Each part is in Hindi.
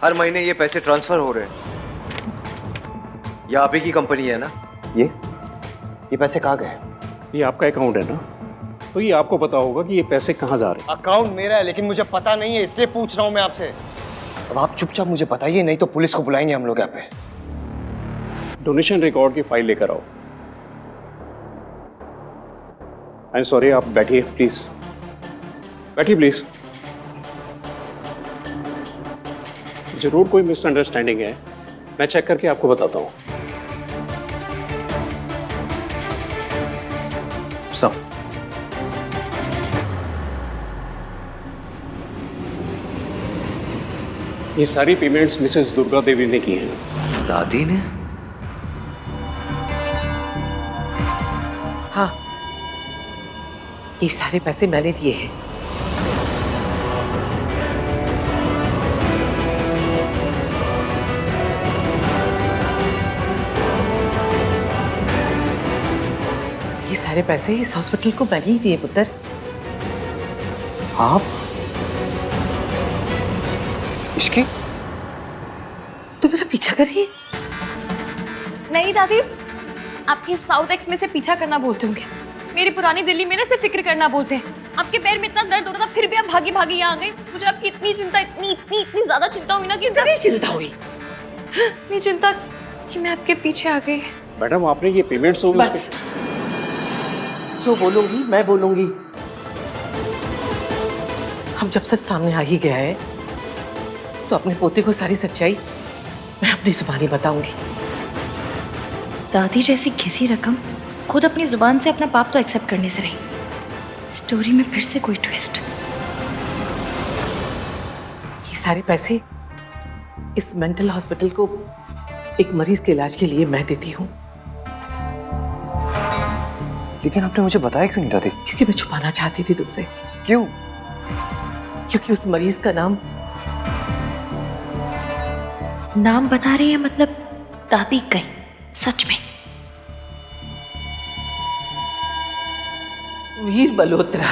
हर महीने ये पैसे ट्रांसफर हो रहे हैं। ये आप ही की कंपनी है ना? ये पैसे कहाँ गए? ये आपका अकाउंट है ना, तो ये आपको पता होगा कि ये पैसे कहाँ जा रहे हैं। अकाउंट मेरा है लेकिन मुझे पता नहीं है, इसलिए पूछ रहा हूँ मैं आपसे। अब आप चुपचाप मुझे बताइए, नहीं तो पुलिस को बुलाएंगे हम लोग यहाँ पे। डोनेशन रिकॉर्ड की फाइल लेकर आओ। आई एम सॉरी, आप बैठिए प्लीज, बैठिए प्लीज। जरूर कोई मिसअंडरस्टैंडिंग है, मैं चेक करके आपको बताता हूँ। सब ये सारी पेमेंट्स मिसेस दुर्गा देवी ने की हैं। दादी ने? हाँ, ये सारे पैसे मैंने दिए हैं। ये सारे पैसे इस हॉस्पिटल को मैंने ही दिए पुत्र। आप? इसकी? तू मेरा पीछा कर रही है? नहीं दादी, आपकी साउथ एक्स में से पीछा करना बोलते होंगे, मेरी पुरानी दिल्ली में ना से फिक्र करना बोलते हैं। आपके पैर में इतना दर्द हो रहा था फिर भी आप भागी भागी यहाँ आ गई। मुझे आपकी इतनी चिंता, इतनी ज्यादा चिंता हुई ना कि इतनी चिंता हुई, इतनी चिंता कि मैं आपके पीछे आ गई। मैडम आपने ये पेमेंट्स तो बस जो बोलूंगी मैं बोलूंगी। हम जब सच सामने आ ही गया है तो अपने पोते को सारी सच्चाई मैं अपनी जुबानी बताऊंगी। दादी जैसी घिसी रकम खुद अपनी जुबान से अपना पाप तो एक्सेप्ट करने से रही। स्टोरी में फिर से कोई ट्विस्ट। ये सारे पैसे इस मेंटल हॉस्पिटल को एक मरीज के इलाज के लिए मैं देती हूँ। लेकिन आपने मुझे बताया क्यों नहीं दादी? क्योंकि मैं छुपाना चाहती थी तुझसे। क्यों? क्योंकि उस मरीज का नाम बता रही है मतलब दादी कहीं सच में? वीर मल्होत्रा।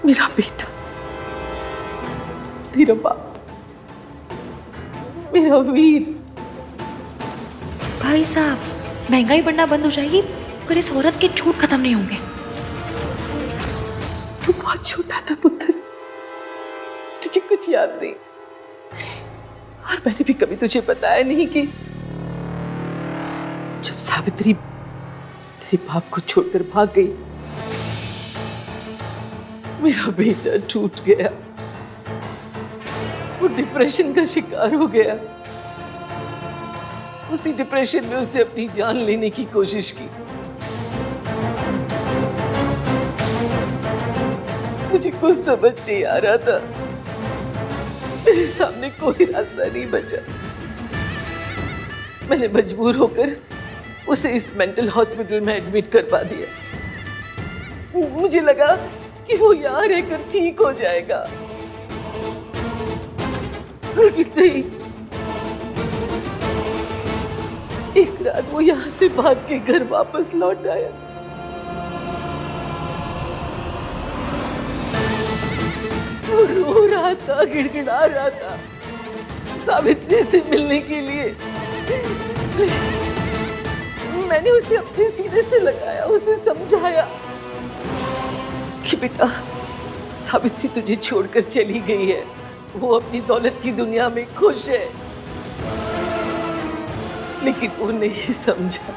मेरा बेटा, तेरा बाप, मेरा वीर। भाई साहब, महंगाई बढ़ना बंद हो जाएगी पर इस औरत के झूठ खत्म नहीं होंगे। तू बहुत छोटा था पुत्र, तुझे कुछ याद नहीं। और मैंने भी कभी तुझे बताया नहीं कि जब सावित्री तेरे बाप को छोड़कर भाग गई, मेरा बेटा टूट गया। वो डिप्रेशन का शिकार हो गया। उसी डिप्रेशन में उसने अपनी जान लेने की कोशिश की। मुझे कुछ समझ नहीं आ रहा था, मेरे सामने कोई रास्ता नहीं बचा। मैंने मजबूर होकर उसे इस मेंटल हॉस्पिटल में एडमिट करवा दिया। मुझे लगा कि वो यहाँ रहकर ठीक हो जाएगा, लेकिन नहीं। एक रात वो यहाँ से भाग के घर वापस लौट आया। वो रो रहा था, गिड़गिड़ा रहा था सावित्री से मिलने के लिए। मैंने उसे अपने सीने से लगाया, उसे समझाया कि बेटा, सावित्री तुझे छोड़कर चली गई है, वो अपनी दौलत की दुनिया में खुश है। लेकिन वो नहीं समझा।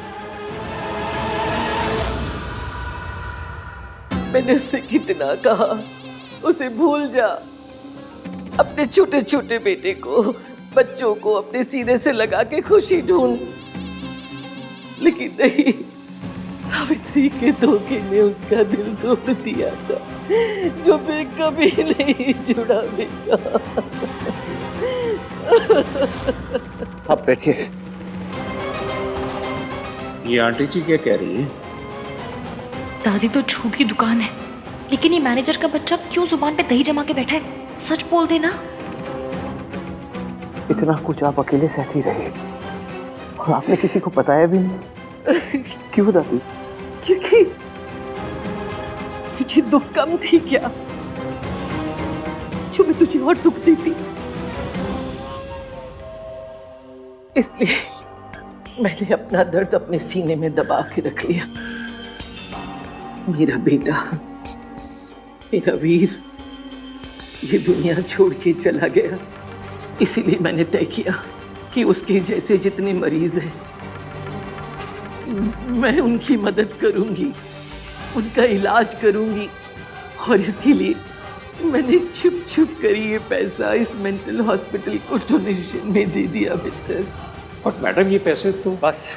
मैंने उससे कितना कहा उसे भूल जा, अपने छोटे छोटे बेटे को, बच्चों को अपने सीने से लगा के खुशी ढूंढ। लेकिन नहीं, सावित्री के धोखे ने उसका दिल तोड़ दिया था, जो मैं कभी नहीं जुड़ा बेटा। आप बैठिए। ये आंटी जी क्या कह रही है? दादी तो झूठ की दुकान है, लेकिन ये मैनेजर का बच्चा क्यों जुबान पे दही जमा के बैठा है? सच बोल देना। इतना कुछ आप अकेले सहती रही, और आपने किसी को बताया भी नहीं। क्यों दादी? क्योंकि तुझे दुख कम थी क्या जो मैं तुझे और दुख देती, इसलिए मैंने अपना दर्द अपने सीने में दबा के रख लिया। मेरा बेटा, मेरा वीर ये दुनिया छोड़ के चला गया, इसीलिए मैंने तय किया कि उसके जैसे जितने मरीज हैं मैं उनकी मदद करूंगी, उनका इलाज करूंगी। और इसके लिए मैंने छुप छुप कर ये पैसा इस मेंटल हॉस्पिटल को डोनेशन में दे दिया मित्र। और मैडम ये पैसे तो बस,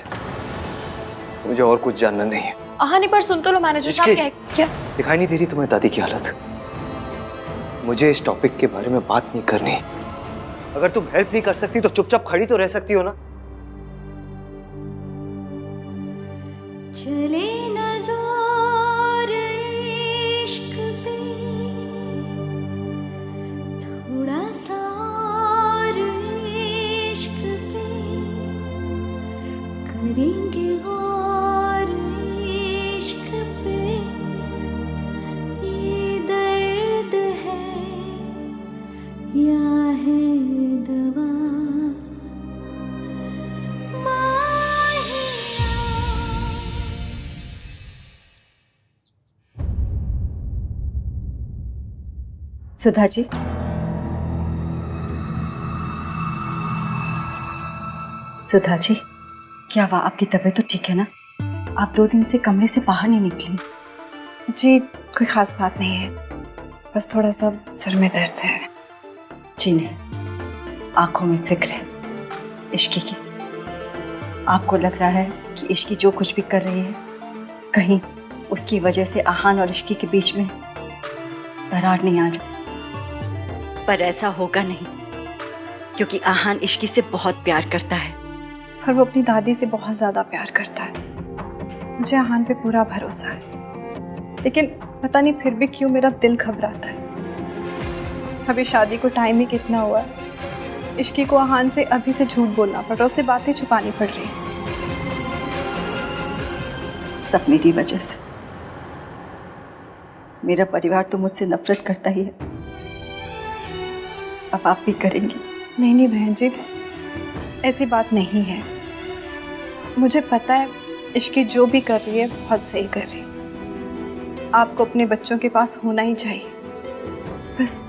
मुझे और कुछ जानना नहीं है। आहान एक बार सुन तो लो मैनेजर साहब। क्या क्या दिखाई नहीं दे रही तुम्हें दादी की हालत? मुझे इस टॉपिक के बारे में बात नहीं करनी। अगर तुम हेल्प नहीं कर सकती तो चुपचाप खड़ी तो रह सकती हो ना। चले नज़ार इश्क पे थोड़ा सा और इश्क पे करेंगे और इश्क पे ये दर्द है या है दवा। सुधा जी, सुधा जी, क्या हुआ? आपकी तबीयत तो ठीक है ना? आप 2 दिन से कमरे से बाहर नहीं निकली। जी कोई ख़ास बात नहीं है, बस थोड़ा सा सर में दर्द है। जी नहीं, आंखों में फिक्र है इश्की की। आपको लग रहा है कि इश्की जो कुछ भी कर रही है कहीं उसकी वजह से आहान और इश्की के बीच में दरार नहीं आ जाए। पर ऐसा होगा नहीं, क्योंकि आहान इश्की से बहुत प्यार करता है। पर वो अपनी दादी से बहुत ज़्यादा प्यार करता है। मुझे आहान पे पूरा भरोसा है, लेकिन पता नहीं फिर भी क्यों मेरा दिल घबराता है। अभी शादी को टाइम ही कितना हुआ है। इश्की को आहान से अभी से झूठ बोलना पड़ रहा है, उससे बातें छुपानी पड़ रही है। सब मेरी वजह से। मेरा परिवार तो मुझसे नफरत करता ही है, अब आप भी करेंगी। नहीं नहीं बहन जी, ऐसी बात नहीं है। मुझे पता है इश्की जो भी कर रही है बहुत सही कर रही है। आपको अपने बच्चों के पास होना ही चाहिए। बस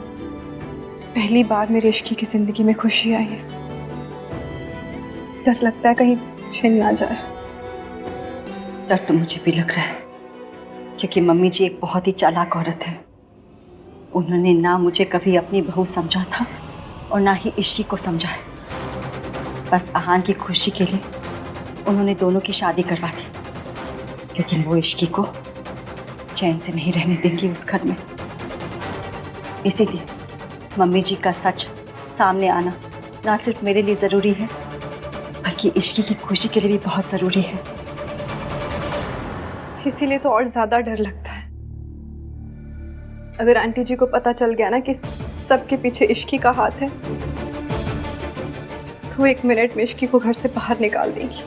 पहली बार मेरी इश्की की ज़िंदगी में खुशी आई है। डर लगता है कहीं छिन ना जाए। डर तो मुझे भी लग रहा है, क्योंकि मम्मी जी एक बहुत ही चालाक औरत है। उन्होंने ना मुझे कभी अपनी बहू समझा था और ना ही इश्की को समझा है। बस आहान की खुशी के लिए उन्होंने दोनों की शादी करवा दी, लेकिन वो इश्की को चैन से नहीं रहने देंगी उस घर में। इसीलिए मम्मी जी का सच सामने आना ना सिर्फ मेरे लिए ज़रूरी है, बल्कि इश्की की खुशी के लिए भी बहुत ज़रूरी है। इसीलिए तो और ज़्यादा डर लगता है। अगर आंटी जी को पता चल गया ना कि सबके पीछे इश्की का हाथ है, तो 1 मिनट में इश्की को घर से बाहर निकाल देंगी।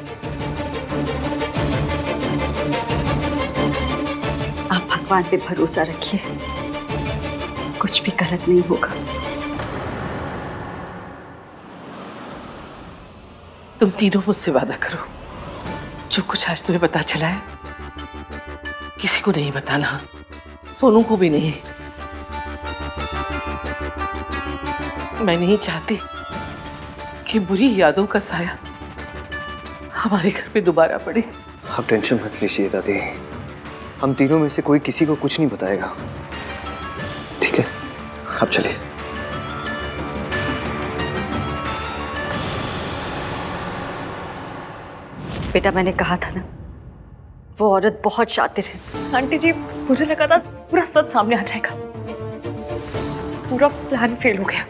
आप भगवान पे भरोसा रखिए, कुछ भी गलत नहीं होगा। तुम तीनों मुझसे वादा करो, जो कुछ आज तुम्हें पता चला है किसी को नहीं बताना, सोनू को भी नहीं। मैं नहीं चाहती कि बुरी यादों का साया हमारे घर पे दोबारा पड़े। आप टेंशन मत लीजिए दादी, हम तीनों में से कोई किसी को कुछ नहीं बताएगा, ठीक है? आप चलिए। बेटा, मैंने कहा था ना, वो औरत बहुत शातिर है। आंटी जी, मुझे लगा था पूरा सच सामने आ जाएगा। पूरा प्लान फेल हो गया।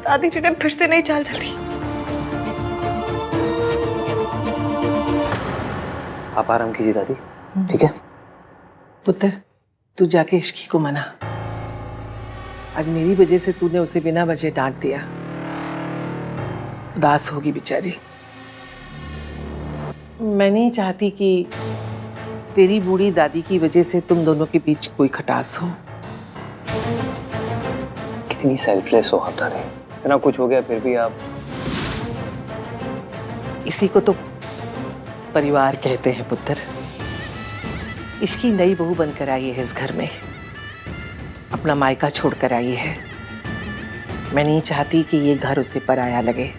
दादी जी ने फिर से नई चाल चली। आप आराम कीजिए दादी, ठीक है? पुत्र, तू जाके इश्की को मना। आज मेरी वजह से तूने उसे बिना वजह डांट दिया। उदास होगी बेचारी। मैं नहीं चाहती कि तेरी बूढ़ी दादी की वजह से तुम दोनों के बीच कोई खटास हो। कितनी सेल्फलेस हो आप दादी, इतना कुछ हो गया फिर भी आप। इसी को तो परिवार कहते हैं पुत्र। इसकी नई बहू बनकर आई है इस घर में, अपना मायका छोड़कर आई है। मैं नहीं चाहती कि ये घर उसे पराया लगे,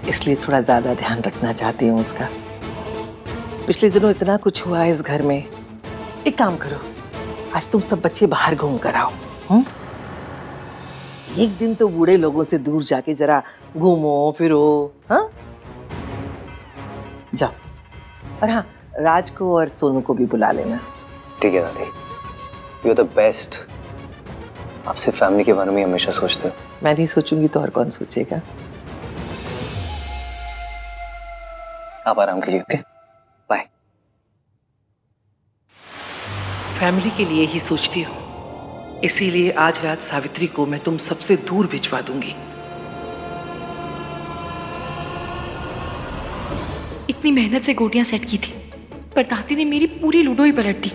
इसलिए थोड़ा ज्यादा ध्यान रखना चाहती हूँ उसका। पिछले दिनों इतना कुछ हुआ है इस घर में। एक काम करो, आज तुम सब बच्चे बाहर घूम कर आओ। एक दिन तो बूढ़े लोगों से दूर जाके जरा घूमो फिरो। हाँ, जाओ। और हाँ, राज को और सोनू को भी बुला लेना। ठीक है दादी, यू आर द बेस्ट। आप सिर्फ फैमिली के बारे में हमेशा सोचते हो। मैं नहीं सोचूंगी तो और कौन सोचेगा। आप आराम कीजिए। Okay, bye. फैमिली के लिए ही सोचती हूँ, इसीलिए आज रात सावित्री को मैं तुम सबसे दूर भिजवा दूंगी। इतनी मेहनत से गोटियां सेट की थी, पर दादी ने मेरी पूरी लूडो ही पलट दी।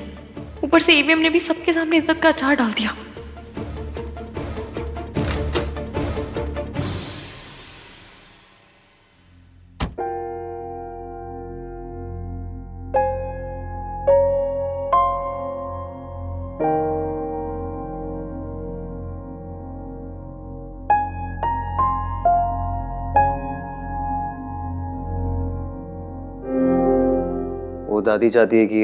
ऊपर से एवीएम ने भी सबके सामने इज्जत का अचार डाल दिया। दादी चाहती है कि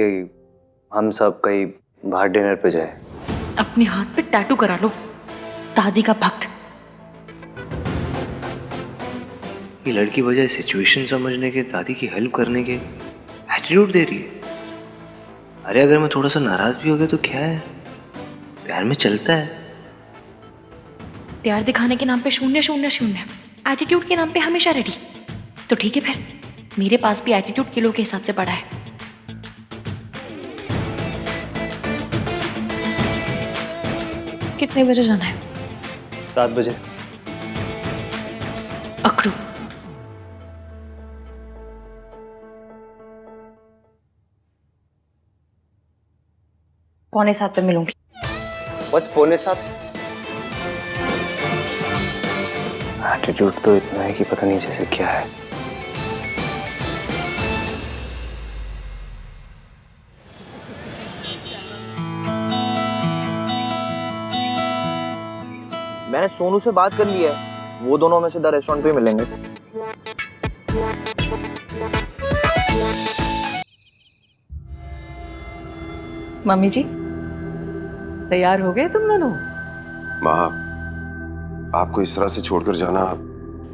हम सब कहीं बाहर डिनर पे जाए। अपने हाथ पे टैटू करा लो, दादी का भक्त। ये लड़की बजाय सिचुएशन समझने के, दादी की हेल्प करने के एटीट्यूड दे रही है। अरे अगर मैं थोड़ा सा नाराज भी हो गया तो क्या है, प्यार में चलता है। प्यार दिखाने के नाम पे 0-0-0, एटीट्यूड के नाम पे हमेशा रेडी। तो ठीक है, फिर मेरे पास भी एटीट्यूड किलो के हिसाब से पड़ा है। कितने बजे जाना है? 7 बजे। अकड़ू, पौने 7 पे मिलूंगी। बस पौने 7? एटीट्यूड तो इतना है कि पता नहीं जैसे क्या है। मैंने सोनू से बात कर ली है, वो दोनों में सीधा रेस्टोरेंट पे मिलेंगे। मम्मी जी, तैयार हो गए तुम दोनों? माँ, आपको इस तरह से छोड़कर जाना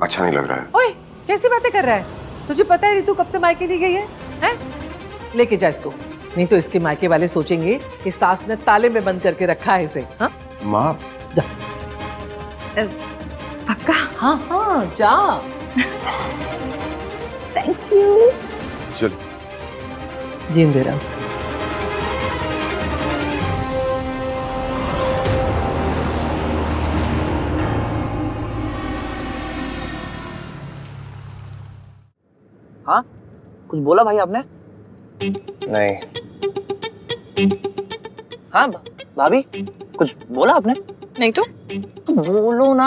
अच्छा नहीं लग रहा है। ओए, कैसी बातें कर रहा है? तुझे पता है रितु कब से मायके नहीं गई है? हैं? लेके जा इसको, नहीं तो इसके मायके वाले सोचेंगे कि सास ने ताले में बंद करके रखा है इसे। हाँ माँ, जा। पक्का? हाँ हाँ, जा। Thank you. चल। जींदे रहो। हाँ, कुछ बोला भाई आपने? नहीं। हाँ भाभी, कुछ बोला आपने? नहीं तो बोलो ना।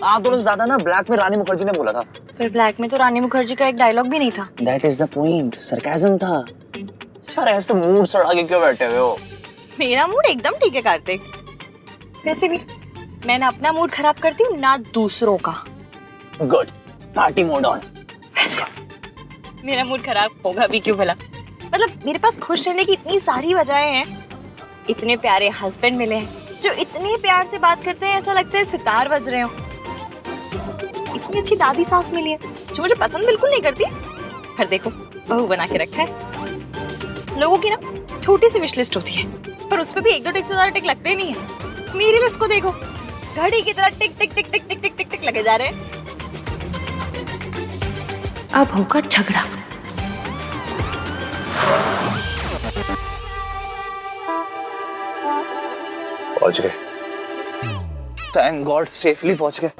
आप दोनों से ज्यादा ना ब्लैक में रानी मुखर्जी ने बोला था। फिर ब्लैक में तो रानी मुखर्जी का एक डायलॉग भी नहीं था। That is the point, sarcasm था। यार ऐसे मूड सड़ा के क्यों बैठे हुए हो? मेरा मूड एकदम ठीक है कार्तिक। वैसे भी मैं ना अपना मूड खराब करती हूँ ना दूसरों का। Good, party mode on. वैसे मेरा मूड खराब होगा भी क्यों भला? मतलब मेरे पास खुश रहने की इतनी सारी वजहें हैं। इतने प्यारे हस्बैंड मिले हैं जो इतने प्यार से बात करते हैं, ऐसा लगता है सितार बज रहे हो। इतनी अच्छी दादी सास मिली है जो मुझे पसंद बिल्कुल नहीं करती, पर देखो बहू बना के रखा है। लोगों की ना छोटी सी विश लिस्ट होती है, पर उसमें भी 1-2 टिक से ज्यादा टिक लगते नहीं है। मेरी लिस्ट को देखो, घड़ी की तरह टिक टिक टिक टिक टिक टिक टिक टिक लगे जा रहे हैं। अब होगा झगड़ा। पहुंच गए। थैंक गॉड, सेफली पहुंच गए।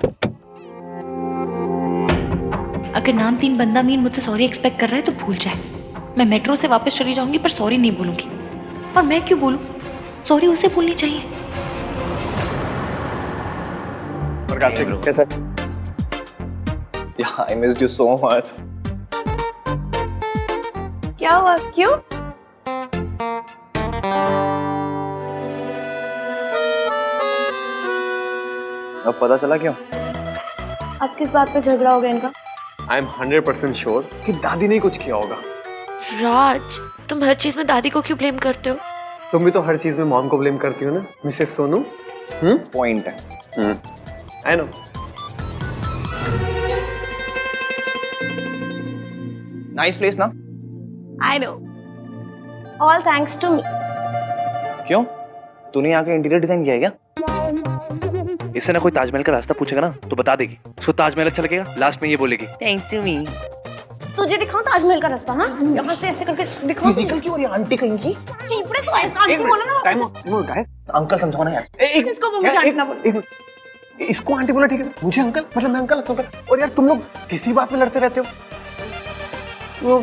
अगर नाम 3 बंदा मीन मुझसे सॉरी एक्सपेक्ट कर रहा है तो भूल जाए। मैं मेट्रो से वापस चली जाऊंगी पर सॉरी नहीं बोलूंगी। और मैं क्यों बोलूं? सॉरी उसे बोलनी चाहिए। कैसा? Yeah, I missed you so much. क्या हुआ? क्यों? अब पता चला क्यों? अब किस बात पे झगड़ा हो गया इनका? आई एम 100% श्योर कि दादी ने कुछ किया होगा। राज, तुम हर चीज में दादी को क्यों ब्लेम करते हो? तुम भी तो हर चीज में मॉम को ब्लेम करती हो ना मिसेस सोनू। Point है। I know. Nice place ना? I know. All thanks to me. क्यों? तूने यहाँ का इंटीरियर डिजाइन किया है क्या? इससे ना कोई ताजमहल का रास्ता पूछेगा ना तो बता देगी। उसको ताजमहल अच्छा लगेगा, लास्ट में ये बोलेगी थैंक्स टू मी। तुझे दिखाऊं ताजमहल का रास्ता? हाँ, यहाँ से ऐसे करके दिखाऊं। फिजिकल क्यों हो रही है आंटी कहीं की? चीपड़े तो ऐसा आंटी को बोला ना। Time out guys. अंकल समझाओ ना यार। इसको मम्मी आंटी ना बोल। इसको आंटी बोला ठीक है, मुझे अंकल मतलब मैं अंकल लगता हूँ। और यार तुम लोग किसी बात में लड़ते रहते हो। वो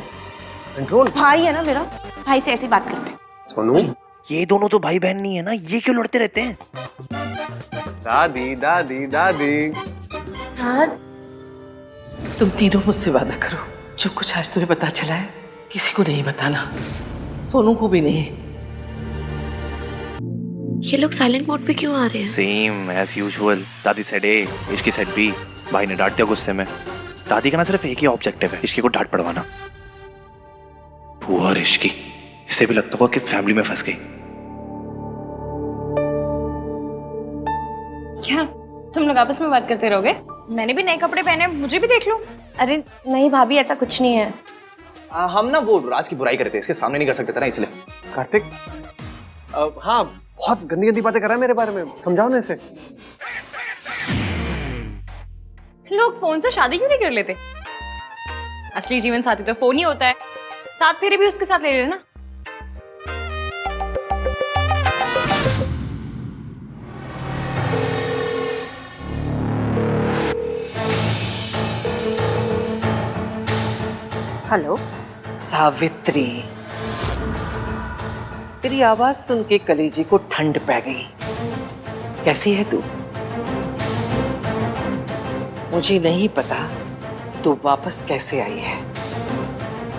कंट्रोल। भाई है ना मेरा, भाई से ऐसी बात करते हैं। सोनू, ये दोनों तो भाई बहन नहीं है ना, ये क्यों लड़ते रहते हैं? दादी दादी दादी। राज, तुम तीनों मुझसे वादा करो, जो कुछ आज तुम्हें पता चला है किसी को नहीं बताना, सोनू को भी नहीं। ये लोग साइलेंट मोड पे क्यों आ रहे हैं? Same as usual. दादी said A, Ishki said B. भाई ने डांट दिया गुस्से में। दादी का ना सिर्फ एक ही ऑब्जेक्टिव है, इश्की को डांट पड़वाना। पुअर इश्की, इसे भी लगता होगा किस फैमिली में फंस गई। क्या तुम लोग आपस में बात करते रहोगे? मैंने भी नए कपड़े पहने, मुझे भी देख लो। अरे नहीं भाभी, ऐसा कुछ नहीं है। हम ना वो राज की बुराई करते, इसके सामने नहीं कर सकते थे ना, इसलिए। कार्तिक, हाँ बहुत गंदी गंदी बातें कर रहा है मेरे बारे में, समझाओ ना इसे। लोग फोन से शादी क्यों नहीं कर लेते? असली जीवन साथी तो फोन ही होता है। साथ फेरे भी उसके साथ ले लेना। हेलो सावित्री, तेरी आवाज सुन के कलेजी को ठंड पै गई। कैसी है तू? मुझे नहीं पता तू वापस कैसे आई है,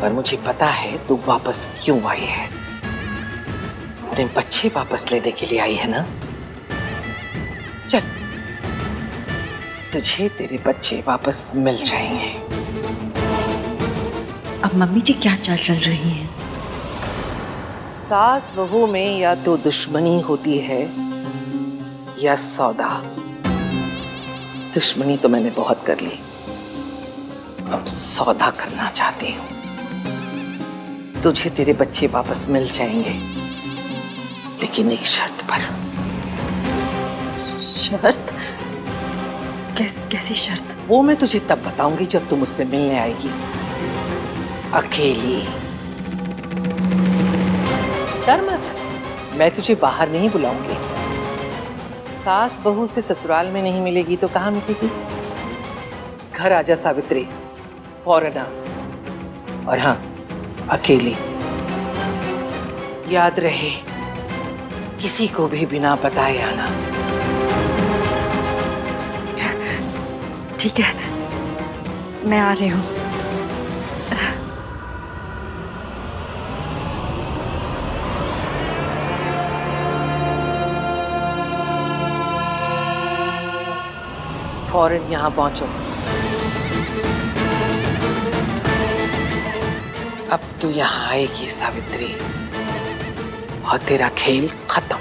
पर मुझे पता है तू वापस क्यों आई है। अपने बच्चे वापस लेने के लिए आई है ना? चल, तुझे तेरे बच्चे वापस मिल जाएंगे। अब मम्मी जी क्या चाल चल रही है? सास बहू में या तो दुश्मनी होती है या सौदा। दुश्मनी तो मैंने बहुत कर ली, अब सौदा करना चाहती हूँ। तुझे तेरे बच्चे वापस मिल जाएंगे, लेकिन एक शर्त पर। शर्त? कैसी शर्त? वो मैं तुझे तब बताऊंगी जब तू मुझसे मिलने आएगी, अकेली। डर मत, मैं तुझे बाहर नहीं बुलाऊंगी। सास बहू से ससुराल में नहीं मिलेगी तो कहाँ मिलेगी? घर आजा सावित्री, फौरन आ। और हाँ, अकेली। याद रहे, किसी को भी बिना बताए आना। ठीक है, मैं आ रही हूँ। फौरन यहाँ पहुंचो। अब तू यहाँ आएगी सावित्री, और तेरा खेल खत्म।